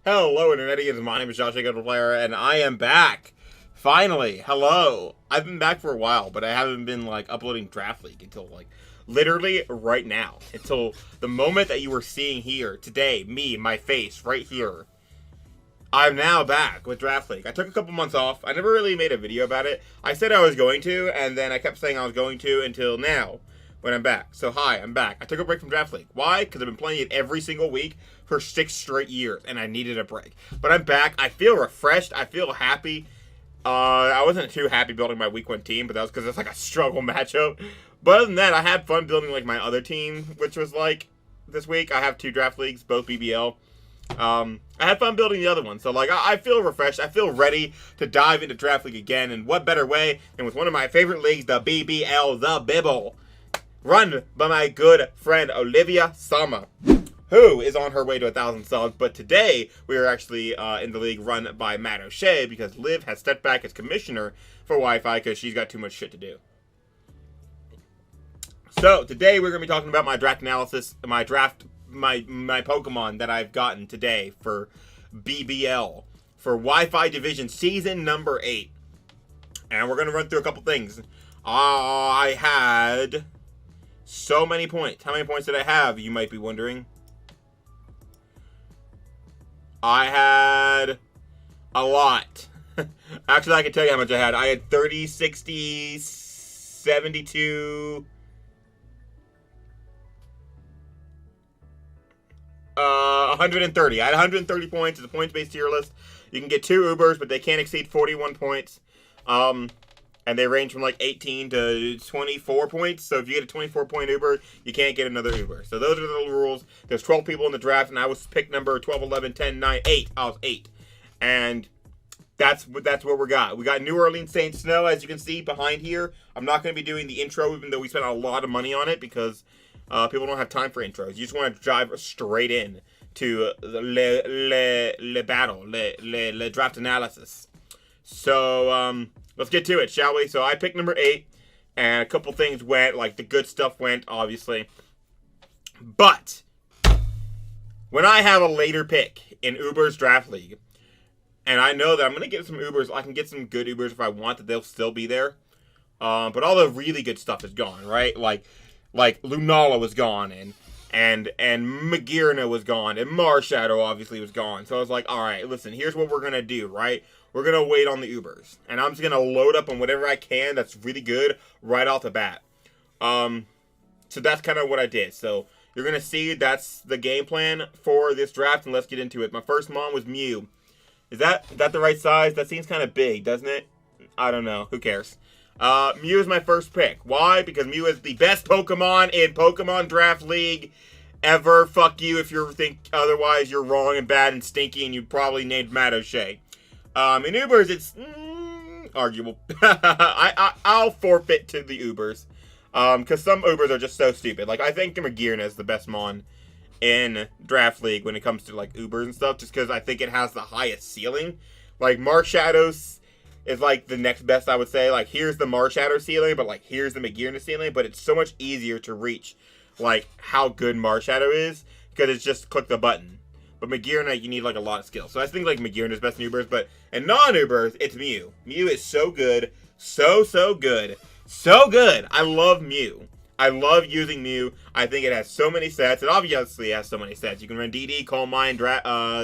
Hello, Internet. My name is Josh, Player, and I am back. Finally, hello. I've been back for a while, but I haven't been uploading Draft League until literally right now. Until the moment that you were seeing here today, me, my face right here. I'm now back with Draft League. I took a couple months off. I never really made a video about it. I said I was going to, and then I kept saying I was going to until now. When I'm back. So hi, I'm back. I took a break from Draft League. Why? Because I've been playing it every single week for 6 straight years, and I needed a break. But I'm back. I feel refreshed. I feel happy. I wasn't too happy building my week 1 team, but that was because it's a struggle matchup. But other than that, I had fun building my other team, which was this week. I have 2 Draft Leagues, both BBL. I had fun building the other one. So I feel refreshed. I feel ready to dive into Draft League again. And what better way than with one of my favorite leagues, the BBL, the Bibble. Run by my good friend Olivia Sama, who is on her way to 1,000 subs. But today we are actually in the league run by Matt O'Shea because Liv has stepped back as commissioner for Wi-Fi because she's got too much shit to do. So today we're gonna be talking about my draft analysis, my Pokemon that I've gotten today for BBL for Wi-Fi Division Season number 8, and we're gonna run through a couple things. I had so many points. How many points did I have, you might be wondering? I had a lot. Actually, I can tell you how much I had. I had 30, 60, 72, 130. I had 130 points. It's a points-based tier list. You can get 2 Ubers, but they can't exceed 41 points. And they range from 18 to 24 points. So if you get a 24-point Uber, you can't get another Uber. So those are the little rules. There's 12 people in the draft, and I was pick number 12, 11, 10, 9, 8. I was 8. And that's what we got. We got New Orleans Saints Snow, as you can see behind here. I'm not going to be doing the intro, even though we spent a lot of money on it, because people don't have time for intros. You just want to drive straight in to le battle, le draft analysis. So, let's get to it, shall we? So I picked number 8, and a couple things went, the good stuff went, obviously. But when I have a later pick in Uber's Draft League, and I know that I'm going to get some Ubers, I can get some good Ubers if I want, that they'll still be there. But all the really good stuff is gone, right? Like Lunala was gone, and Magirna was gone, and Marshadow obviously was gone. So I was like, alright, listen, here's what we're going to do, right? We're going to wait on the Ubers. And I'm just going to load up on whatever I can that's really good right off the bat. So that's kind of what I did. So you're going to see that's the game plan for this draft, and let's get into it. My first mon was Mew. Is that the right size? That seems kind of big, doesn't it? I don't know. Who cares? Mew is my first pick. Why? Because Mew is the best Pokemon in Pokemon Draft League ever. Fuck you if you think otherwise. You're wrong and bad and stinky, and you probably named Matt O'Shea. In Ubers, it's arguable. I'll forfeit to the Ubers. Because some Ubers are just so stupid. I think Magirna is the best mon in Draft League when it comes to, Ubers and stuff. Just because I think it has the highest ceiling. Marshadow is, the next best, I would say. Here's the Marshadow ceiling, but, here's the Magirna ceiling. But it's so much easier to reach, how good Marshadow is. Because it's just click the button. But Magirna, you need, a lot of skill. So I think, Magirna's best in Ubers. But in non-Ubers, it's Mew. Mew is so good. So good. So good. I love Mew. I love using Mew. I think it has so many sets. It obviously has so many sets. You can run DD, Coal Mine,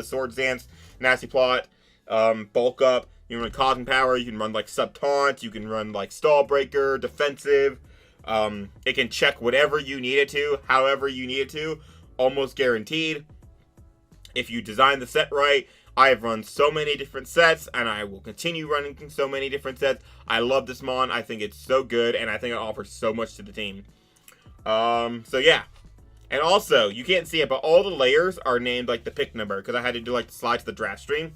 Swords Dance, Nasty Plot, Bulk Up. You can run Causing Power. You can run, Sub Taunt. You can run, Stall Breaker, Defensive. It can check whatever you need it to, however you need it to. Almost guaranteed. If you design the set right, I have run so many different sets, and I will continue running so many different sets. I love this mon. I think it's so good, and I think it offers so much to the team. So yeah. And also, you can't see it, but all the layers are named, the pick number, because I had to do, the slide to the draft stream.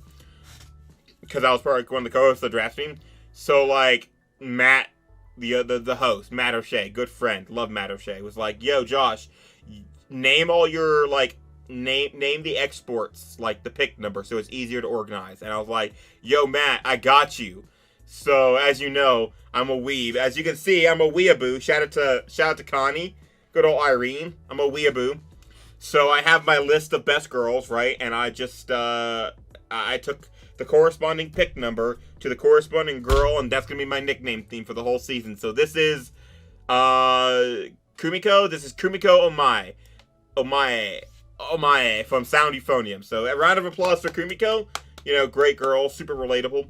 Because I was probably one of the co-hosts of the draft stream. So, Matt, the host, Matt O'Shea, good friend, love Matt O'Shea, was like, yo, Josh, name all your, name the exports, the pick number, so it's easier to organize. And I was like, yo, Matt, I got you. So, as you know, I'm a weeb. As you can see, I'm a weeaboo. Shout out to Connie. Good old Irene. I'm a weeaboo. So I have my list of best girls, right? And I just, I took the corresponding pick number to the corresponding girl, and that's going to be my nickname theme for the whole season. So this is, Kumiko. This is Kumiko Omae from Sound Euphonium. So a round of applause for Kumiko. You know, great girl, super relatable.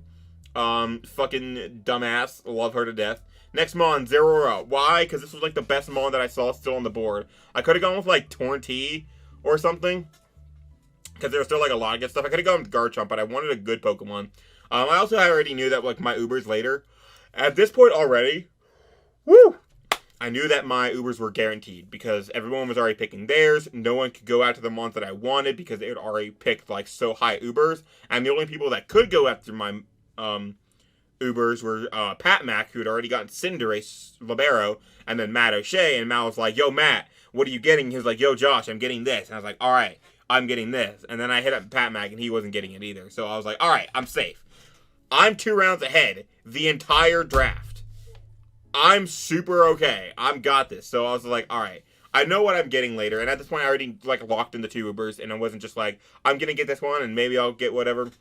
Fucking dumbass. Love her to death. Next Mon, Zerora. Why? Because this was like the best Mon that I saw still on the board. I could have gone with like Torn-T or something, because there was still like a lot of good stuff. I could have gone with Garchomp, but I wanted a good Pokemon. I also already knew that like my Ubers later. At this point already, woo! I knew that my Ubers were guaranteed because everyone was already picking theirs. No one could go after the ones that I wanted because they had already picked like so high Ubers. And the only people that could go after my Ubers were Pat Mac, who had already gotten Cinderace, Libero, and then Matt O'Shea. And Matt was like, yo, Matt, what are you getting? He was like, yo, Josh, I'm getting this. And I was like, all right, I'm getting this. And then I hit up Pat Mac, and he wasn't getting it either. So I was like, all right, I'm safe. I'm 2 rounds ahead the entire draft. I'm super okay. I've got this. So I was like, all right, I know what I'm getting later. And at this point, I already like locked in the 2 Ubers, and I wasn't just like, I'm going to get this one, and maybe I'll get whatever.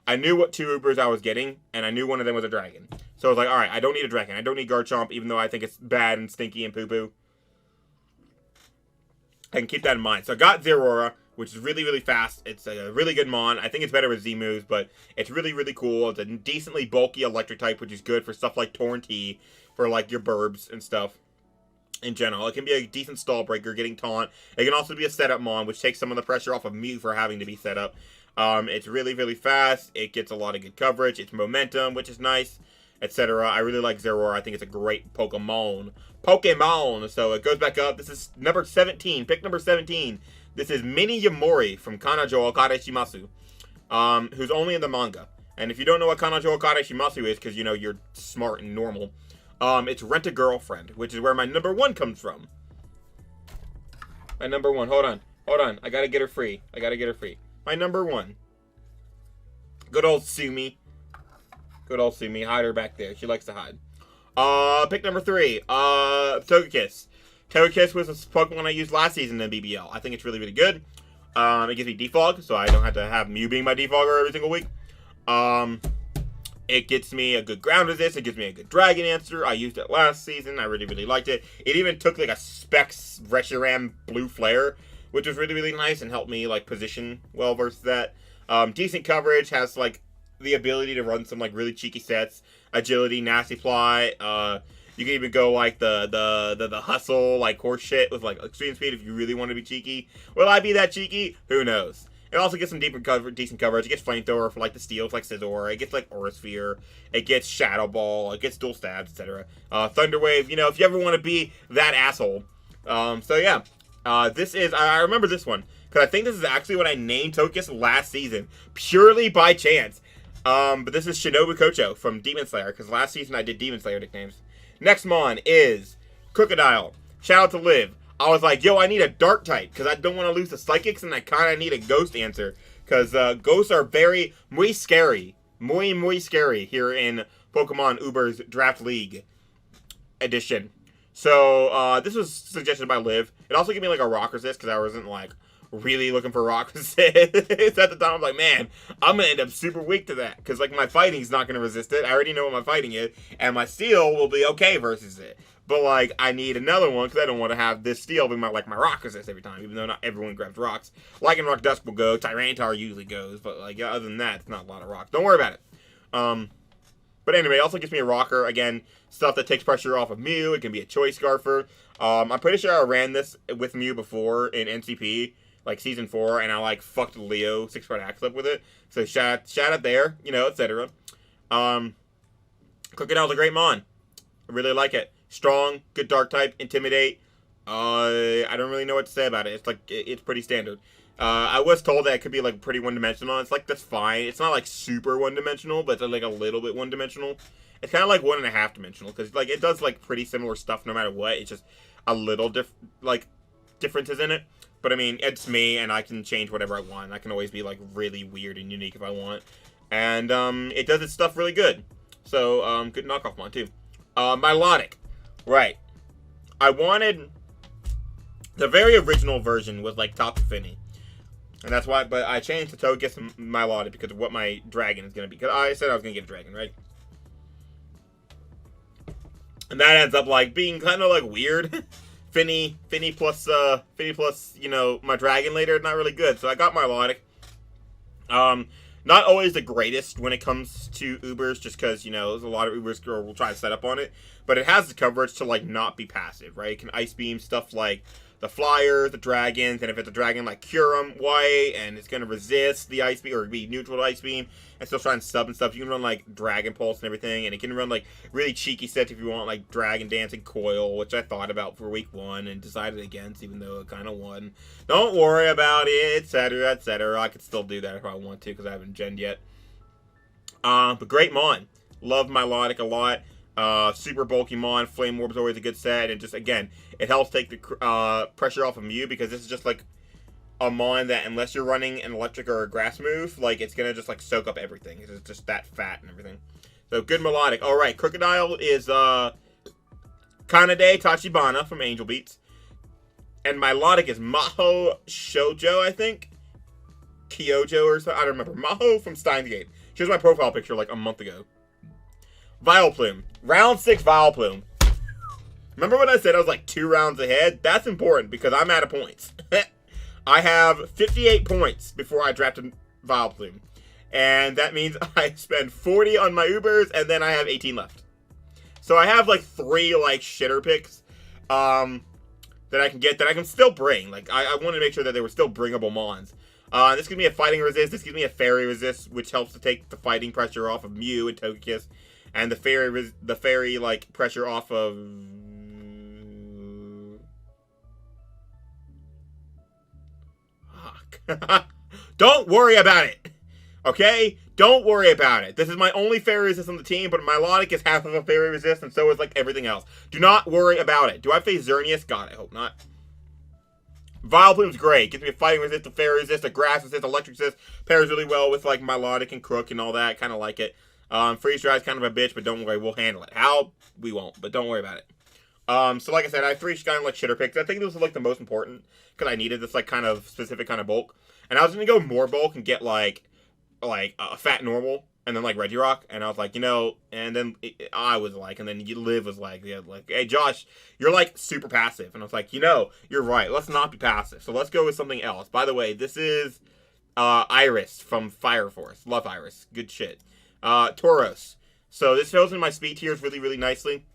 I knew what 2 Ubers I was getting, and I knew one of them was a dragon. So I was like, all right, I don't need a dragon. I don't need Garchomp, even though I think it's bad and stinky and poo-poo. I can keep that in mind. So I got Zerora, which is really, really fast. It's a really good Mon. I think it's better with Z-moves, but it's really, really cool. It's a decently bulky electric type, which is good for stuff like Torn-T, for like your Burbs and stuff in general. It can be a decent stall breaker, getting Taunt. It can also be a setup Mon, which takes some of the pressure off of Mew for having to be set up. It's really, really fast. It gets a lot of good coverage. It's momentum, which is nice, etc. I really like Zerora. I think it's a great Pokemon. So it goes back up. This is number 17, pick number 17. This is Mini Yamori from Kanajo Okada Shimasu, who's only in the manga. And if you don't know what Kanajo Okada Shimasu is, because, you know, you're smart and normal, it's Rent a Girlfriend, which is where my number 1 comes from. My number 1. Hold on. I gotta get her free. My number 1. Good old Sumi. Hide her back there. She likes to hide. Pick number 3. Togekiss. Togekiss was a Pokemon I used last season in BBL. I think it's really, really good. It gives me Defog, so I don't have to have Mew being my Defogger every single week. It gets me a good ground resist. It gives me a good dragon answer. I used it last season. I really, really liked it. It even took like a Specs Reshiram Blue Flare, which was really, really nice and helped me like position well versus that. Decent coverage, has like the ability to run some like really cheeky sets. Agility, Nasty Fly. You can even go like the hustle, like horse shit with like extreme speed if you really want to be cheeky. Will I be that cheeky? Who knows? It also gets some decent coverage. It gets Flamethrower for like the steals like Scizor. It gets like Aura Sphere. It gets Shadow Ball. It gets Dual Stabs, etc. Thunder Wave, you know, if you ever want to be that asshole. So yeah. This is, I remember this one, because I think this is actually what I named Togekiss last season, purely by chance. But this is Shinobu Kocho from Demon Slayer, because last season I did Demon Slayer nicknames. Next Mon is Crocodile. Shout out to Liv. I was like, yo, I need a Dark type, because I don't want to lose the Psychics, and I kind of need a Ghost answer, because Ghosts are muy scary. Muy scary here in Pokemon Uber's Draft League edition. So, this was suggested by Liv. It also gave me, like, a rock resist, because I wasn't, like, really looking for rock resist. At the time, I was like, man, I'm going to end up super weak to that, because, like, my fighting's not going to resist it. I already know what my fighting is, and my steel will be okay versus it. But, like, I need another one, because I don't want to have this steel be my rock resist every time, even though not everyone grabs rocks. Lycanroc Dusk will go, Tyranitar usually goes, but, like, other than that, it's not a lot of rocks. Don't worry about it. But anyway, it also gives me a rocker. Again, stuff that takes pressure off of Mew. It can be a Choice Scarfer. I'm pretty sure I ran this with Mew before in NCP, like Season 4, and I, like, fucked Leo 6-part Axlip with it. So shout out there, you know, etc. Crocodile's a great Mon. I really like it. Strong, good Dark type, Intimidate. I don't really know what to say about it. It's, like, it's pretty standard. I was told that it could be, like, pretty one-dimensional. It's, like, that's fine. It's not, like, super one-dimensional, but it's, like, a little bit one-dimensional. It's kind of, like, 1.5-dimensional, because, like, it does, like, pretty similar stuff no matter what. It's just a little, differences in it. But, I mean, it's me, and I can change whatever I want. I can always be, like, really weird and unique if I want. And, it does its stuff really good. So, good knockoff Mon, too. Milotic. Right. I wanted The very original version was like top to Finny. And that's why, but I changed to Togekiss and Milotic because of what my dragon is going to be. Because I said I was going to get a dragon, right? And that ends up like being kind of like weird. Finny plus, you know, my dragon later, not really good. So I got Milotic. Not always the greatest when it comes to Ubers, just because, you know, there's a lot of Ubers will try to set up on it. But it has the coverage to, like, not be passive, right? It can Ice Beam stuff like the Flyers, the Dragons, and if it's a Dragon, like, cure them white, and it's going to resist the Ice Beam, or be neutral to Ice Beam, and still try and sub and stuff. You can run, like, Dragon Pulse and everything, and it can run, like, really cheeky sets if you want, like, Dragon Dancing Coil, which I thought about for week 1 and decided against, even though it kind of won. Don't worry about it, etc., etc. I could still do that if I want to, because I haven't gen'd yet. But great Mon. Love Milotic a lot. Super bulky Mon. Flame Orb's always a good set, and just, again, it helps take the pressure off of Mew, because this is just, like, a Mon that, unless you're running an electric or a grass move, like, it's gonna just, like, soak up everything. It's just that fat and everything. So, good Milotic. Alright, Crocodile is, Kanade Tachibana from Angel Beats. And Milotic is Maho Shoujo, I think? Kyojo or something? I don't remember. Maho from Steins Gate. Here's my profile picture, like, a month ago. Vileplume. Round 6 Vileplume. Remember when I said I was, like, 2 rounds ahead? That's important, because I'm out of points. I have 58 points before I drafted Vileplume. And that means I spend 40 on my Ubers, and then I have 18 left. So I have, like, 3, like, shitter picks that I can get, that I can still bring. Like, I wanted to make sure that they were still bringable Mons. This gives me a fighting resist, this gives me a fairy resist, which helps to take the fighting pressure off of Mew and Togekiss. And the fairy, like, pressure off of... Don't worry about it. Okay? Don't worry about it. This is my only fairy resist on the team, but Milotic is half of a fairy resist, and so is, like, everything else. Do not worry about it. Do I face Xerneas? God, I hope not. Vileplume's great. Gives me a fighting resist, a fairy resist, a grass resist, electric resist. Pairs really well with, like, Milotic and Crook and all that. Kind of like it. Freeze Dry is kind of a bitch, but don't worry. We'll handle it. How? We won't, but don't worry about it. So like I said, I have 3 kind of, like, shitter picks. I think this was, like, the most important, because I needed this, like, kind of specific kind of bulk. And I was going to go more bulk and get, like a fat normal, and then, like, Regirock, and I was like, you know, and then I was like, and then Liv was like, yeah, like, hey, Josh, you're, like, super passive, and I was like, you know, you're right, let's not be passive, so let's go with something else. By the way, this is, Iris from Fire Force. Love Iris. Good shit. Tauros. So this fills in my speed tiers really, really nicely,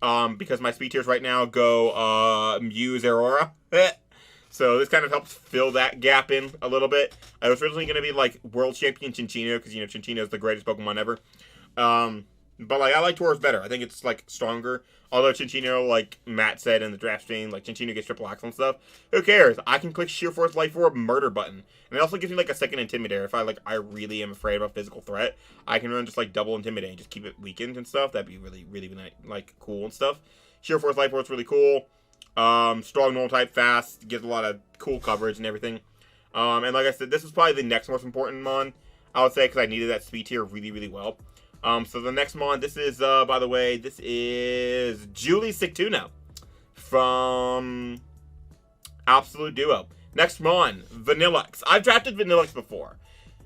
because my speed tiers right now go, Mew, Aurora. So this kind of helps fill that gap in a little bit. I was originally going to be, like, World Champion Chinchino, because, you know, Chinchino is the greatest Pokemon ever. But, like, I like Tauros better. I think it's, like, stronger. Although Chinchino, like Matt said in the draft stream, like, Chinchino gets triple axle and stuff. Who cares? I can click Sheer Force Life Orb Murder button. And it also gives me, like, a second Intimidator. If I really am afraid of a physical threat, I can run just, like, double Intimidate and just keep it weakened and stuff. That'd be really, really, like, cool and stuff. Sheer Force Life Orb's really cool. Strong normal type, fast, gives a lot of cool coverage and everything. And like I said, this is probably the next most important Mon, I would say, because I needed that speed tier really, really well. So the next Mon, this is, by the way, this is Julie Sictuno from Absolute Duo. Next Mon, Vanillux. I've drafted Vanillux before,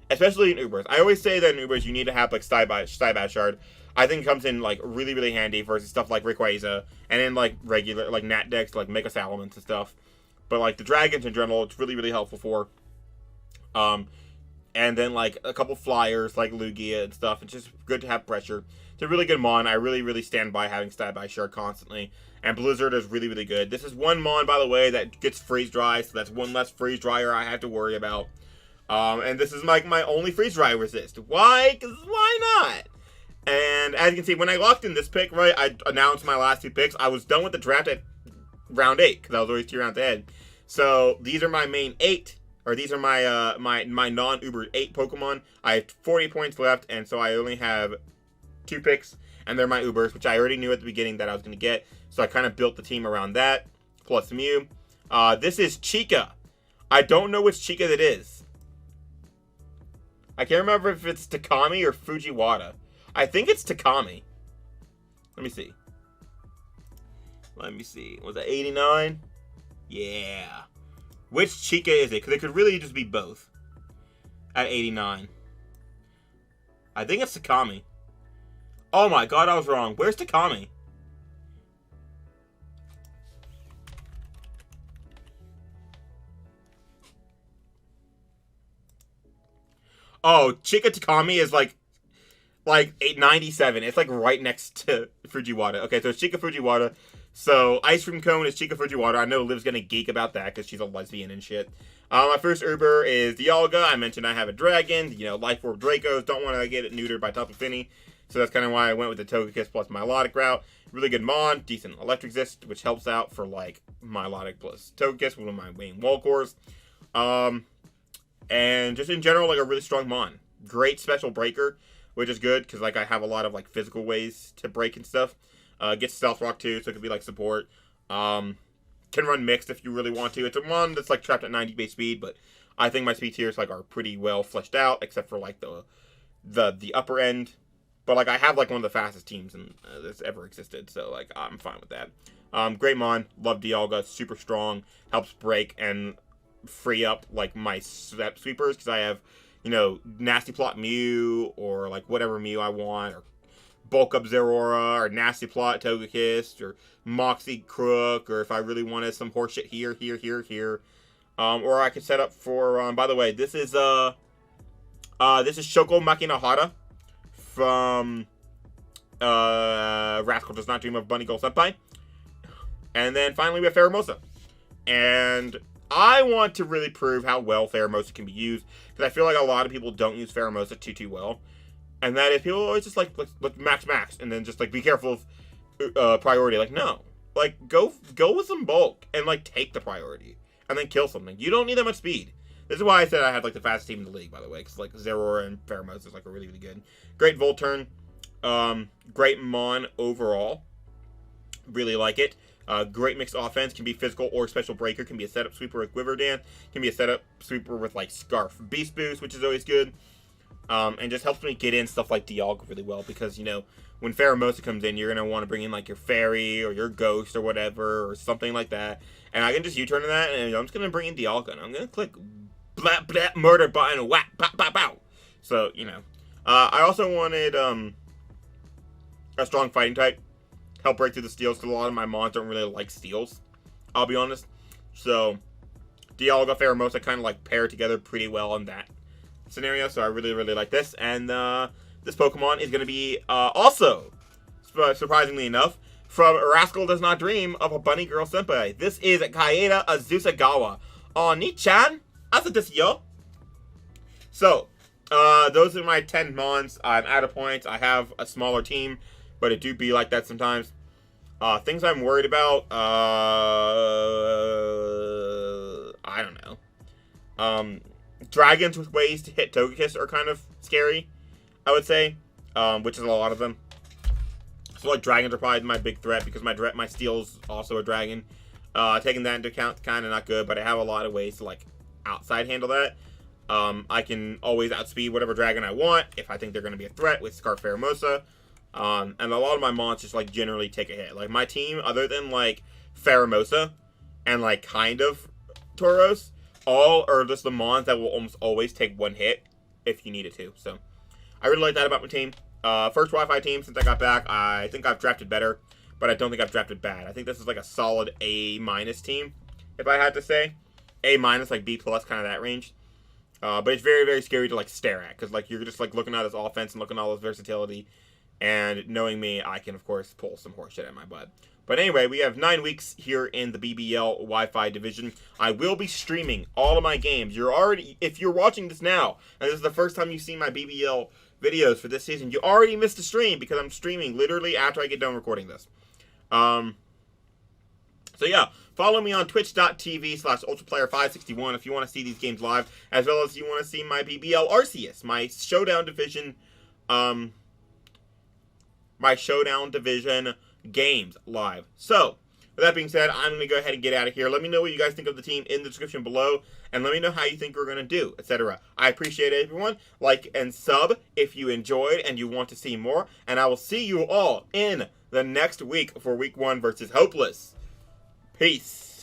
especially in Ubers. I always say that in Ubers you need to have, like, Skybash Shard. I think it comes in, like, really, really handy versus stuff like Rayquaza, and in, like, regular, like, Nat decks, like Mega Salamence and stuff. But, like, the Dragons in general, it's really, really helpful for. And then, like, a couple Flyers, like Lugia and stuff. It's just good to have pressure. It's a really good Mon. I really, really stand by having Skybash Shard constantly. And Blizzard is really, really good. This is one Mon, by the way, that gets Freeze Dry, so that's one less Freeze Dryer I have to worry about. And this is, like, my only Freeze Dry resist. Why? Because why not? And as you can see, when I locked in this pick, right, I announced my last 2 picks. I was done with the draft at round 8, because I was always 2 rounds ahead. So these are my main 8, or these are my my non-Uber 8 Pokemon. I have 40 points left, and so I only have 2 picks, and they're my Ubers, which I already knew at the beginning that I was going to get. So I kind of built the team around that, plus Mew. This is Chica. I don't know which Chica it is. I can't remember if it's Takami or Fujiwara. I think it's Takami. Let me see. Was that 89? Yeah. Which Chica is it? Because it could really just be both. At 89. I think it's Takami. Oh my god, I was wrong. Where's Takami? Oh, Chica Takami is like 897. It's like right next to Fujiwara. Okay, so it's Chica Fujiwara. So Ice Cream Cone is Chica Fujiwara. I know Liv's gonna geek about that because she's a lesbian and shit. My first Uber is Dialga. I mentioned I have a dragon. You know, Life Orb Dracos. Don't want to get it neutered by Tapu Fini. So that's kind of why I went with the Togekiss plus Milotic route. Really good Mon. Decent Electric Zest, which helps out for like Milotic plus Togekiss, one of my main wall cores. And just in general, like a really strong Mon. Great special breaker, which is good because like I have a lot of like physical ways to break and stuff. Gets Stealth Rock too, so it could be like support. Can run mixed if you really want to. It's a Mon that's like trapped at 90 base speed, but I think my speed tiers like are pretty well fleshed out, except for like the upper end. But like I have like one of the fastest teams that's ever existed, so like I'm fine with that. Great Mon, love Dialga, super strong, helps break and free up like my step sweepers because I have, you know, Nasty Plot Mew or like whatever Mew I want, or Bulk Up Zeraora, or Nasty Plot Togekiss, or Moxie Crook, or if I really wanted some horseshit here. Or I could set up for, by the way, this is Shoko Makinahara from Rascal Does Not Dream of Bunny Girl Senpai. And then finally we have Pheromosa. And I want to really prove how well Pheromosa can be used, because I feel like a lot of people don't use Pheromosa too well. And that is, people always just like max, and then just like be careful of priority. Like, no. Like, go with some bulk and like take the priority. And then kill something. You don't need that much speed. This is why I said I had like the fastest team in the league, by the way. Because like Zeraora and Pheromosa is like a really, really good. Great Volturn. Great Mon overall. Really like it. Great mixed offense. Can be physical or special breaker. Can be a setup sweeper with Quiver Dance. Can be a setup sweeper with like Scarf Beast Boost, which is always good. And just helps me get in stuff like Dialga really well, because, you know, when Pheromosa comes in, you're going to want to bring in like your Fairy or your Ghost or whatever, or something like that. And I can just U-turn to that, and I'm just going to bring in Dialga, and I'm going to click blah, blah, murder button, whack, pow, pow, pow. So, you know. I also wanted a strong fighting type. Help break through the steals, because a lot of my mons don't really like steals, I'll be honest. So, Dialga, Pheromosa kind of like pair together pretty well in that scenario, so I really, really like this. And this Pokemon is going to be also, surprisingly enough, from Rascal Does Not Dream of a Bunny Girl Senpai. This is Kaeda Azusagawa. Oni-chan, asa desu yo. So, those are my 10 mons. I'm out of points. I have a smaller team, but it do be like that sometimes. Things I'm worried about, I don't know. Dragons with ways to hit Togekiss are kind of scary, I would say, which is a lot of them. So like dragons are probably my big threat, because my steel's also a dragon. Taking that into account, kind of not good, but I have a lot of ways to like outside handle that. I can always outspeed whatever dragon I want if I think they're going to be a threat with Scarf Pheromosa. And a lot of my monsters like generally take a hit. Like my team, other than like Pheromosa and like kind of Tauros, all are just the mons that will almost always take one hit if you need it to. So I really like that about my team. First Wi-Fi team since I got back. I think I've drafted better, but I don't think I've drafted bad. I think this is like a solid A- team, if I had to say. A-, like B+, kind of that range. But it's very, very scary to like stare at, because like you're just like looking at this offense and looking at all this versatility. And knowing me, I can of course pull some horseshit at my butt. But anyway, we have 9 weeks here in the BBL Wi-Fi division. I will be streaming all of my games. If you're watching this now, and this is the first time you've seen my BBL videos for this season, you already missed a stream, because I'm streaming literally after I get done recording this. So yeah, follow me on twitch.tv/ultraplayer561 if you want to see these games live, as well as you want to see my BBL Arceus, my Showdown Division, games live. So, with that being said, I'm going to go ahead and get out of here. Let me know what you guys think of the team in the description below, and let me know how you think we're going to do, etc. I appreciate everyone. Like and sub if you enjoyed and you want to see more, and I will see you all in the next week for Week 1 versus Hopeless. Peace.